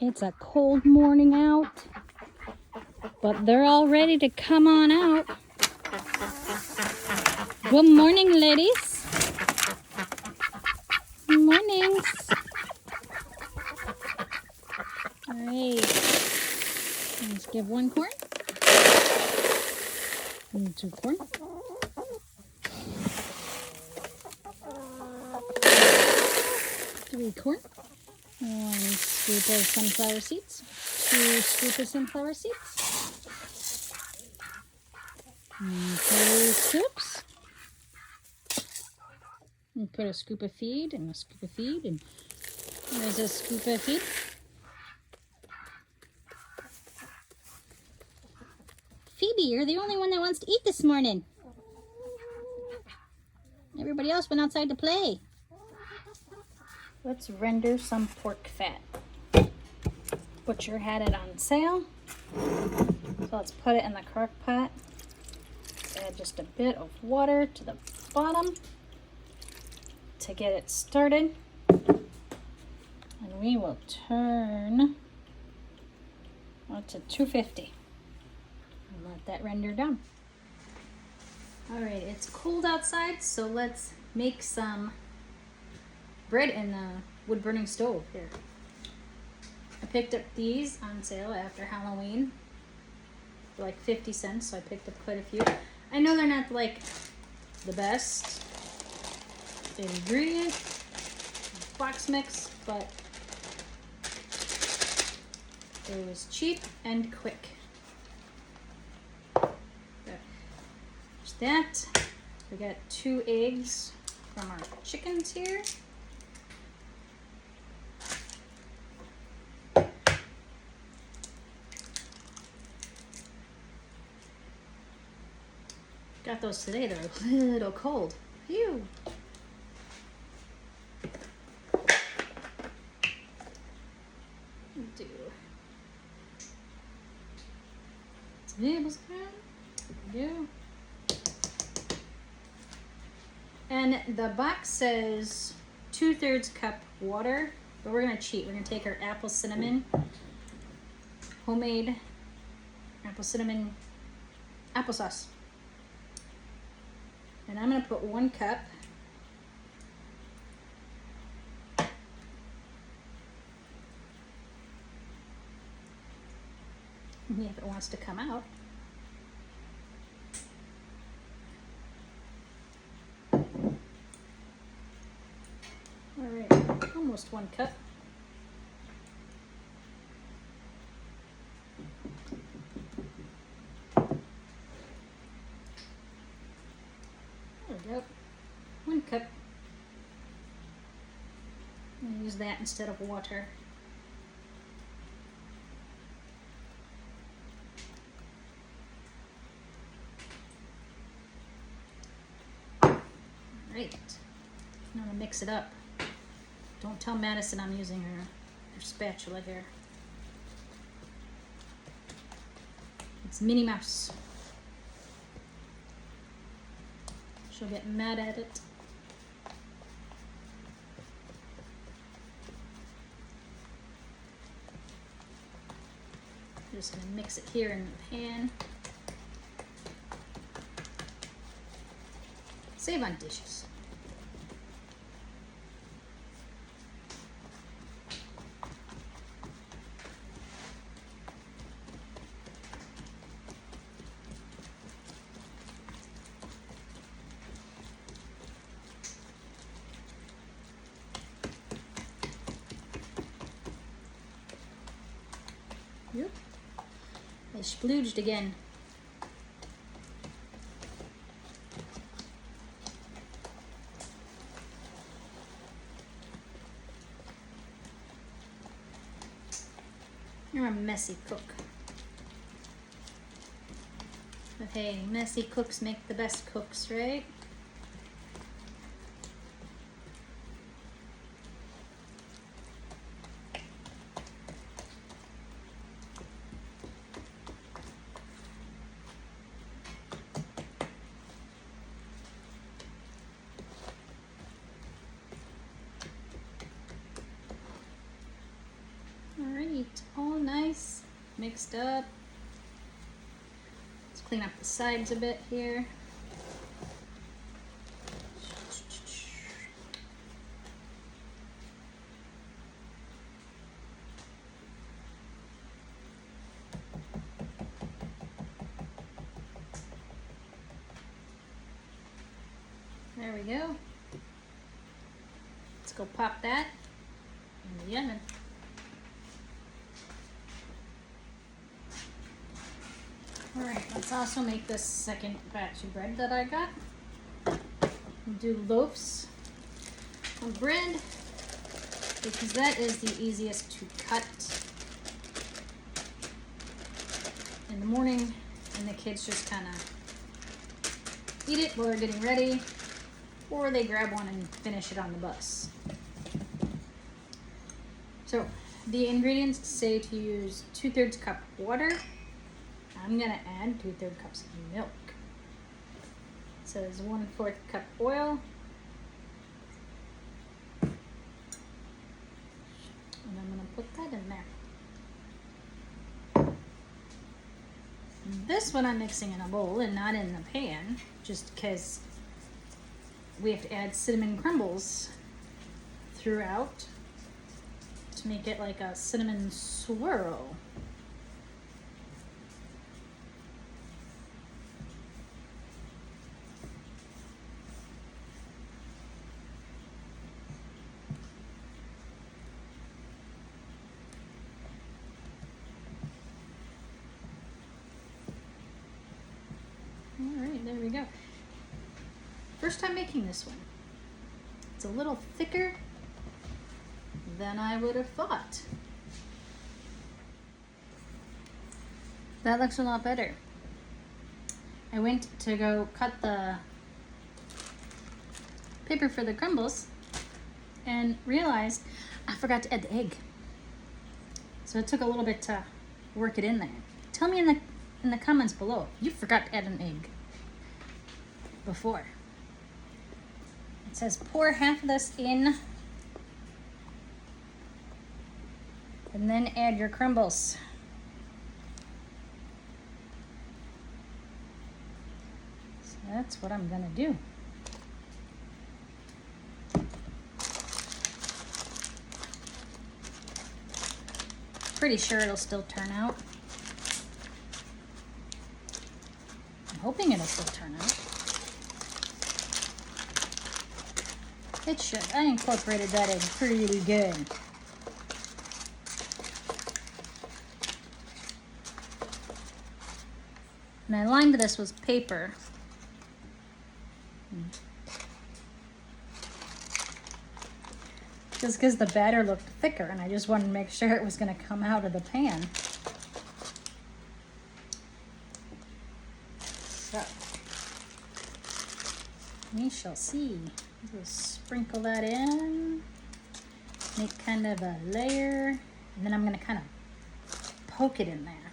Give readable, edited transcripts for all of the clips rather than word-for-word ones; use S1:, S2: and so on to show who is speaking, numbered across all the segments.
S1: It's a cold morning out, but they're all ready to come on out. Good morning, ladies. Mornings. All right. Let's give one corn. And 2 corn. 3 corn. 1 scoop of sunflower seeds. 2 scoops of sunflower seeds. And 3 scoops. And put a scoop of feed and a scoop of feed, and there's a scoop of feed. Phoebe, you're the only one that wants to eat this morning. Everybody else went outside to play. Let's render some pork fat. Butcher had it on sale. So let's put it in the crock pot. Add just a bit of water to the bottom to get it started. And we will turn to 250. And let that render down. Alright, it's cold outside, so let's make some bread in the wood burning stove here. I picked up these on sale after Halloween for like 50 cents, so I picked up quite a few. I know they're not like the best ingredient box mix, but it was cheap and quick. There's that. We got 2 eggs from our chickens here. Got those today, they're a little cold. Phew. Do tablespoon. Yeah. And the box says 2/3 cup water, but we're gonna cheat. We're gonna take our apple cinnamon, homemade apple cinnamon applesauce. And I'm gonna put 1 cup. If it wants to come out. All right, almost 1 cup. There we go, 1 cup. I'm gonna use that instead of water. Right, I'm gonna mix it up. Don't tell Madison I'm using her spatula here. It's Minnie Mouse. She'll get mad at it. I'm just gonna mix it here in the pan. Save on dishes. Yep. I splooged again. You're a messy cook. But hey, messy cooks make the best cooks, right? Alrighty. It's all nice, mixed up. Let's clean up the sides a bit here. There we go. Let's go pop that in the oven. Alright, let's also make this second batch of bread that I got. We'll do loaves of bread because that is the easiest to cut in the morning, and the kids just kind of eat it while they're getting ready, or they grab one and finish it on the bus. So the ingredients say to use 2/3 cup water. I'm gonna add 2/3 cups of milk. It says 1/4 cup oil. And I'm gonna put that in there. This one I'm mixing in a bowl and not in the pan, just because we have to add cinnamon crumbles throughout to make it like a cinnamon swirl. Alright, there we go. First time making this one. It's a little thicker than I would have thought. That looks a lot better. I went to go cut the paper for the crumbles and realized I forgot to add the egg. So it took a little bit to work it in there. Tell me in the comments below if you forgot to add an egg before. It says pour half of this in and then add your crumbles. So that's what I'm gonna do. Pretty sure it'll still turn out. I'm hoping it'll still turn out. It should. I incorporated that egg pretty good. And I lined this with paper. Just because the batter looked thicker and I just wanted to make sure it was going to come out of the pan. So, we shall see. Just sprinkle that in, make kind of a layer, and then I'm going to kind of poke it in there.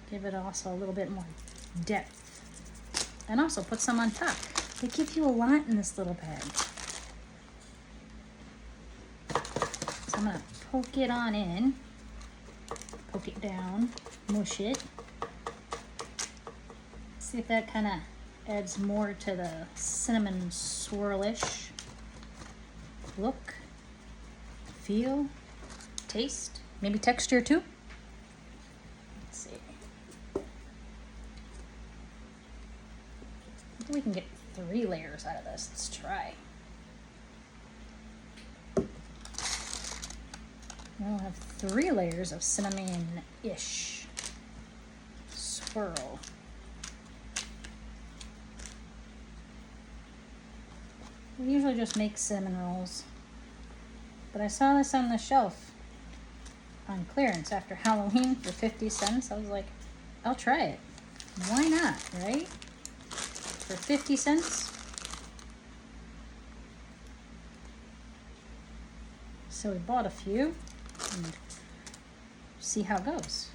S1: Give it also a little bit more depth. And also put some on top. They give you a lot in this little bag. So I'm going to poke it on in, poke it down, mush it. See if that kind of adds more to the cinnamon swirlish look, feel, taste, maybe texture too. Let's see. I think we can get 3 layers out of this. Let's try. We'll have 3 layers of cinnamon-ish swirl. We usually just make cinnamon rolls, but I saw this on the shelf on clearance after Halloween for 50 cents. I was like, I'll try it. Why not, right? For 50 cents. So we bought a few and see how it goes.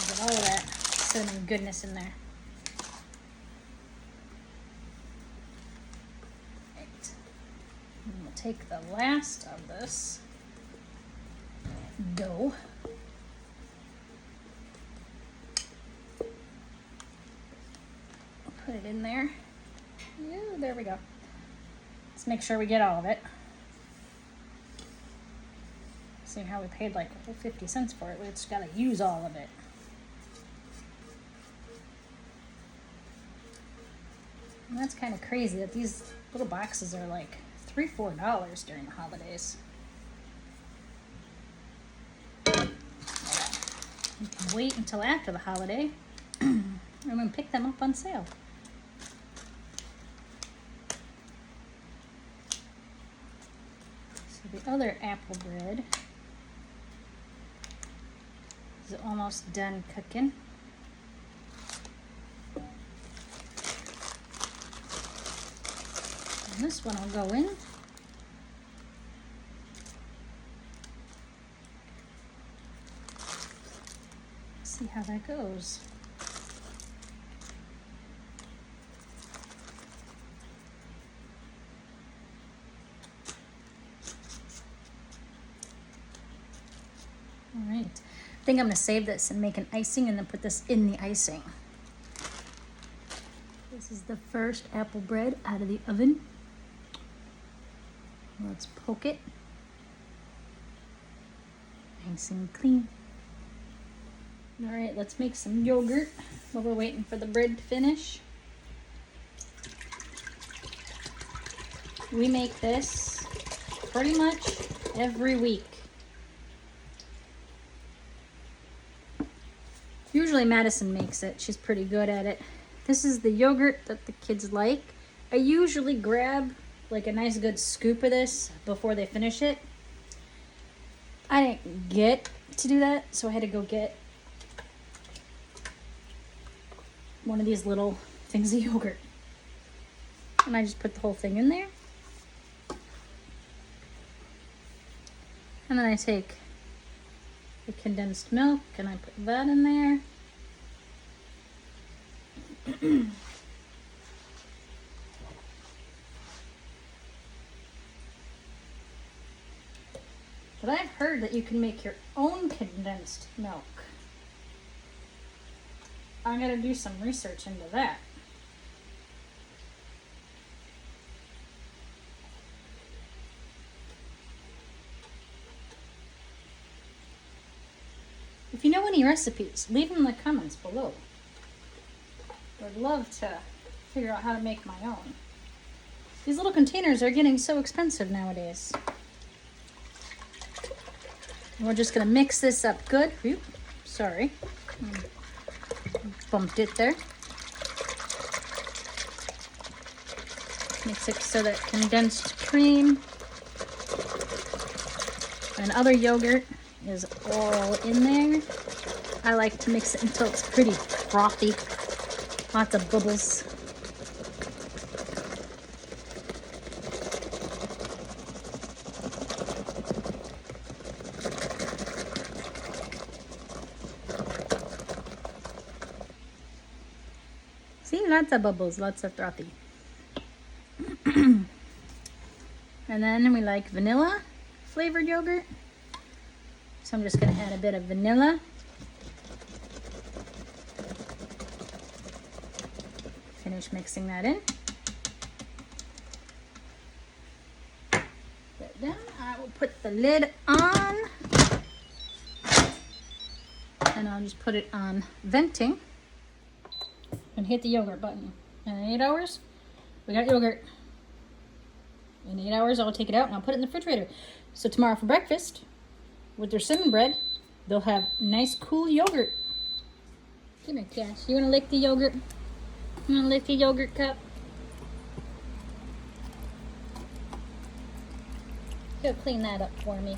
S1: Get all of that cinnamon goodness in there. Right. And we'll take the last of this dough. Put it in there. Yeah, there we go. Let's make sure we get all of it. See how we paid like 50 cents for it. We just gotta use all of it. And that's kind of crazy that these little boxes are like $3-4 during the holidays. You can wait until after the holiday and then pick them up on sale. So the other apple bread is almost done cooking. And this one will go in. See how that goes. All right, I think I'm gonna save this and make an icing and then put this in the icing. This is the first apple bread out of the oven. Let's poke it. Nice and clean. All right, let's make some yogurt while we're waiting for the bread to finish. We make this pretty much every week. Usually Madison makes it. She's pretty good at it. This is the yogurt that the kids like. I usually grab like a nice good scoop of this before they finish it. I didn't get to do that, so I had to go get one of these little things of yogurt. And I just put the whole thing in there. And then I take the condensed milk and I put that in there. But I've heard that you can make your own condensed milk. I'm gonna do some research into that. If you know any recipes, leave them in the comments below. I'd love to figure out how to make my own. These little containers are getting so expensive nowadays. We're just gonna mix this up good. Oops, sorry. Bumped it there. Mix it so that condensed cream and other yogurt is all in there. I like to mix it until it's pretty frothy. Lots of bubbles. See, lots of bubbles, lots of frothy. And then we like vanilla flavored yogurt. So I'm just going to add a bit of vanilla. Finish mixing that in. Then I will put the lid on. And I'll just put it on venting. And hit the yogurt button. And in 8 hours, we got yogurt. In 8 hours, I'll take it out and I'll put it in the refrigerator. So tomorrow for breakfast, with their cinnamon bread, they'll have nice, cool yogurt. Come here, Cash. You want to lick the yogurt? You want to lick the yogurt cup? Go clean that up for me.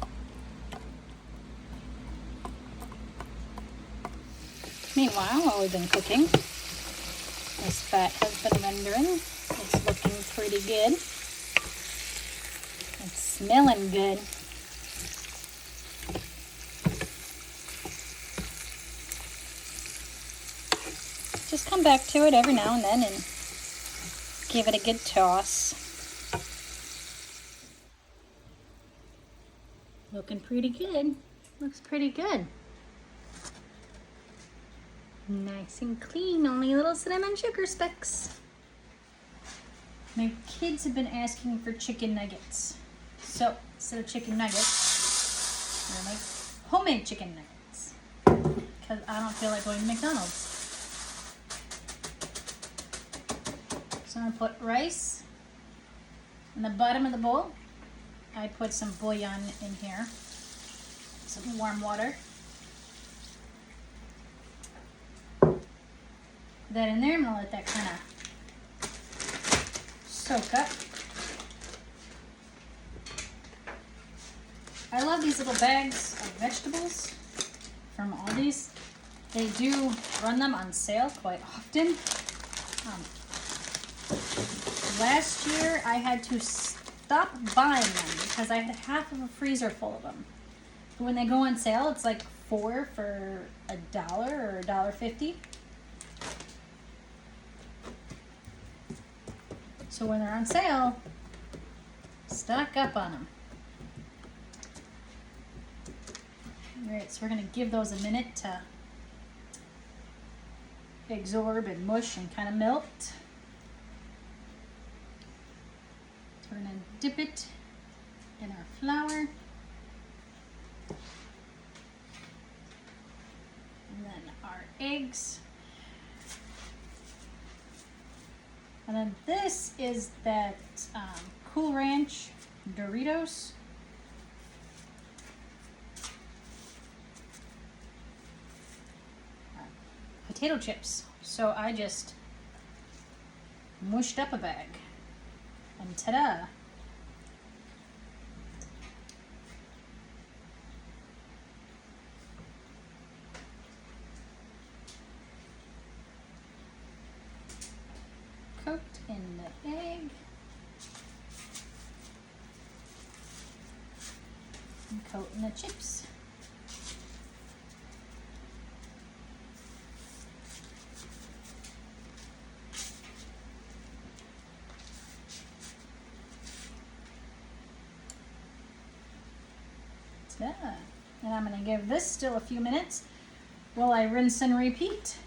S1: Meanwhile, while we've been cooking, this fat has been rendering. It's looking pretty good. It's smelling good. Just come back to it every now and then and give it a good toss. Looking pretty good. Looks pretty good. Nice and clean, only little cinnamon sugar specks. My kids have been asking for chicken nuggets. So instead of chicken nuggets, we're gonna make homemade chicken nuggets. Because I don't feel like going to McDonald's. So I'm gonna put rice in the bottom of the bowl. I put some bouillon in here, some warm water. Put that in there. I'm gonna let that kind of soak up. I love these little bags of vegetables from Aldi's. They do run them on sale quite often. Last year I had to stop buying them because I had half of a freezer full of them. When they go on sale, it's like 4 for $1 or $1.50. So when they're on sale, stock up on them. Alright, so we're going to give those a minute to absorb and mush and kind of melt. So we're going to dip it in our flour. And then our eggs. And then this is that Cool Ranch Doritos. Potato chips. So I just mushed up a bag. And ta-da! Cooked in the egg. And coat in the chips. Ta-da! And I'm going to give this still a few minutes while I rinse and repeat.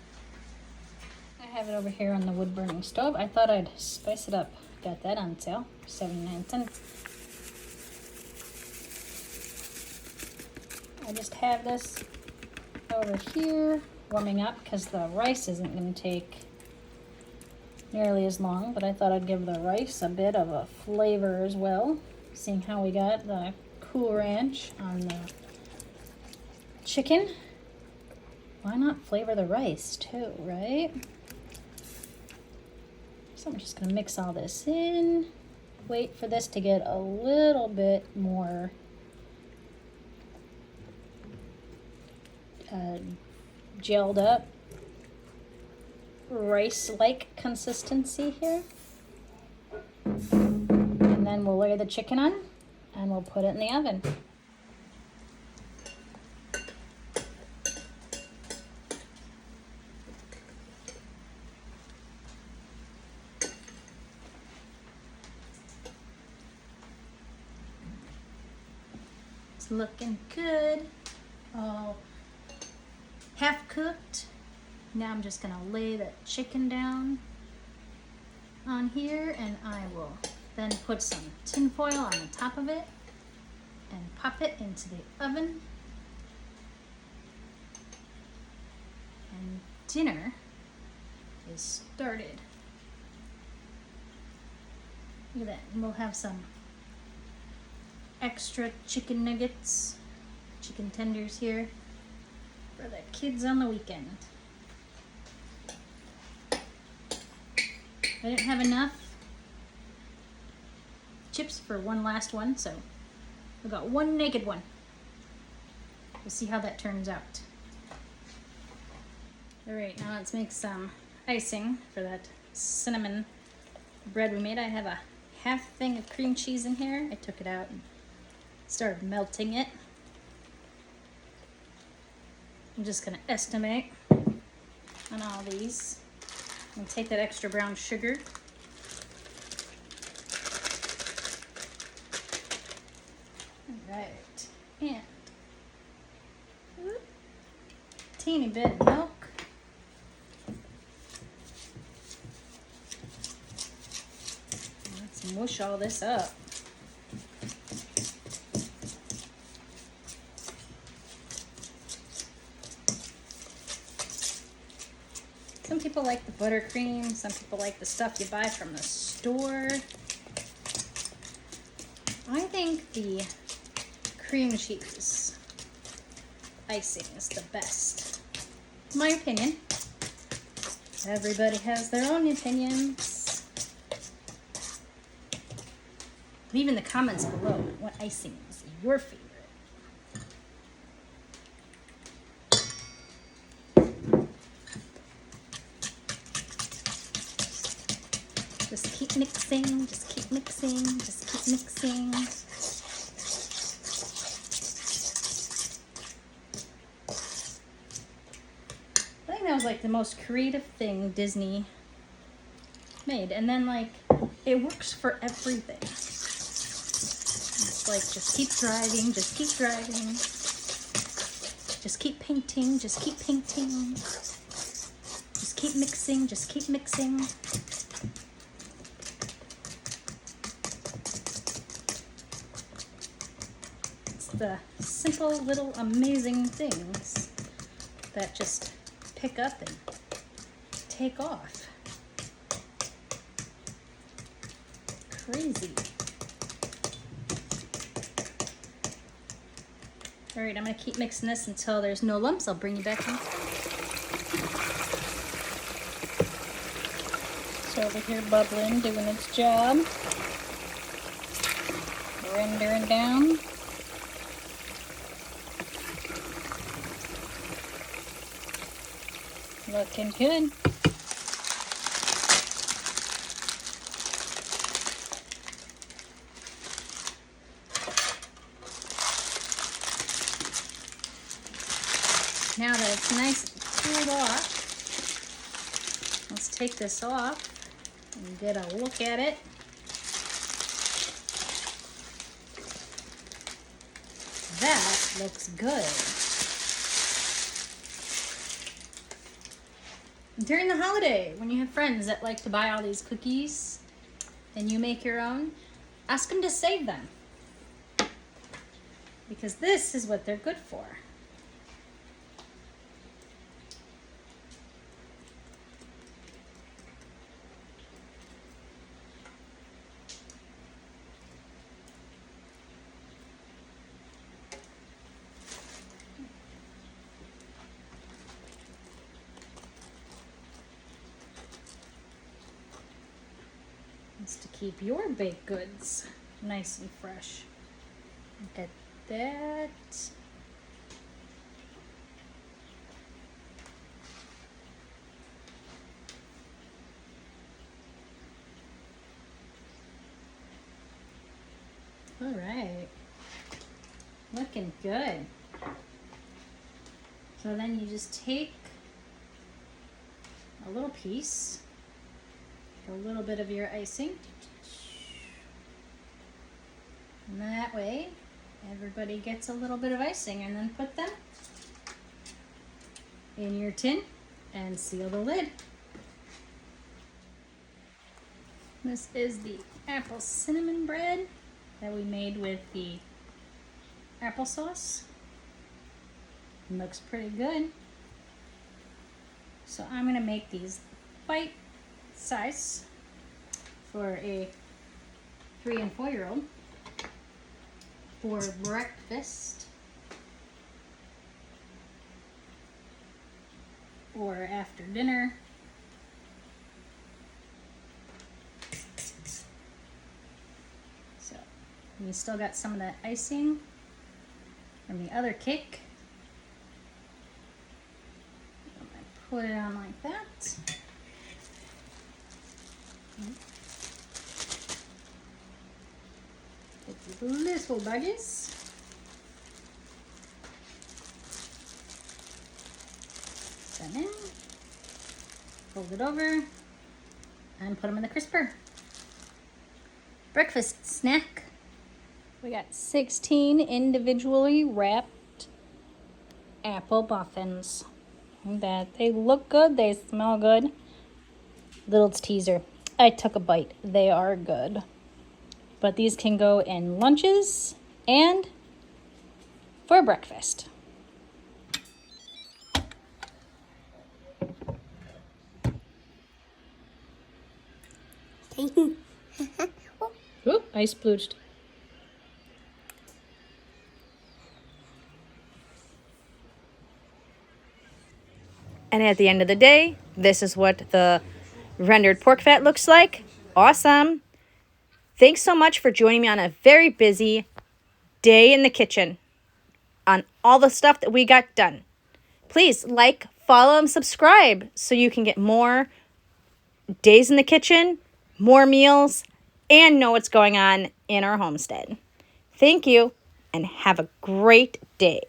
S1: I have it over here on the wood burning stove. I thought I'd spice it up. Got that on sale, 79 cents. I just have this over here warming up because the rice isn't going to take nearly as long, but I thought I'd give the rice a bit of a flavor as well, seeing how we got the Cool Ranch on the chicken. Why not flavor the rice too, right? So I'm just going to mix all this in. Wait for this to get a little bit more gelled up, rice-like consistency here. And then we'll layer the chicken on and we'll put it in the oven. It's looking good. All half cooked. Now I'm just gonna lay the chicken down on here and I will then put some tin foil on the top of it and pop it into the oven. And dinner is started. Look at that. And we'll have some extra chicken nuggets, chicken tenders here for the kids on the weekend. I didn't have enough chips for one last one, so I got one naked one. We'll see how that turns out. All right, now let's make some icing for that cinnamon bread we made. I have a half thing of cream cheese in here. I took it out and started melting it. I'm just gonna estimate on all these. And take that extra brown sugar. All right. And teeny bit of milk. Let's mush all this up. Some people like the buttercream, some people like the stuff you buy from the store. I think the cream cheese icing is the best. My opinion. Everybody has their own opinions. Leave in the comments below what icing is your favorite. Just keep mixing, just keep mixing, just keep mixing. I think that was like the most creative thing Disney made. And then like, it works for everything. It's like, just keep driving, just keep driving. Just keep painting, just keep painting. Just keep mixing, just keep mixing. The simple little amazing things that just pick up and take off. Crazy. All right, I'm gonna keep mixing this until there's no lumps. I'll bring you back in. So over here bubbling, doing its job. Rendering down. Looking good. Now that it's nice and cooled off, let's take this off and get a look at it. That looks good. During the holiday, when you have friends that like to buy all these cookies and you make your own, ask them to save them. Because this is what they're good for. Is to keep your baked goods nice and fresh. Look at that. All right, looking good. So then you just take a little piece, a little bit of your icing, and that way everybody gets a little bit of icing, and then put them in your tin and seal the lid. This is the apple cinnamon bread that we made with the applesauce. It looks pretty good. So I'm gonna make these bite size for a 3 and 4 year old for breakfast or after dinner. So we still got some of that icing from the other cake. I'm gonna put it on like that. Get these little baggies. Set in. Fold it over and put them in the crisper. Breakfast snack We got 16 individually wrapped apple muffins. That they look good, they smell good. Little teaser. I took a bite. They are good. But these can go in lunches and for breakfast. Oop, I splooged. And at the end of the day, this is what the rendered pork fat looks like. Awesome. Thanks so much for joining me on a very busy day in the kitchen on all the stuff that we got done. Please like, follow, and subscribe so you can get more days in the kitchen, more meals, and know what's going on in our homestead. Thank you, and have a great day.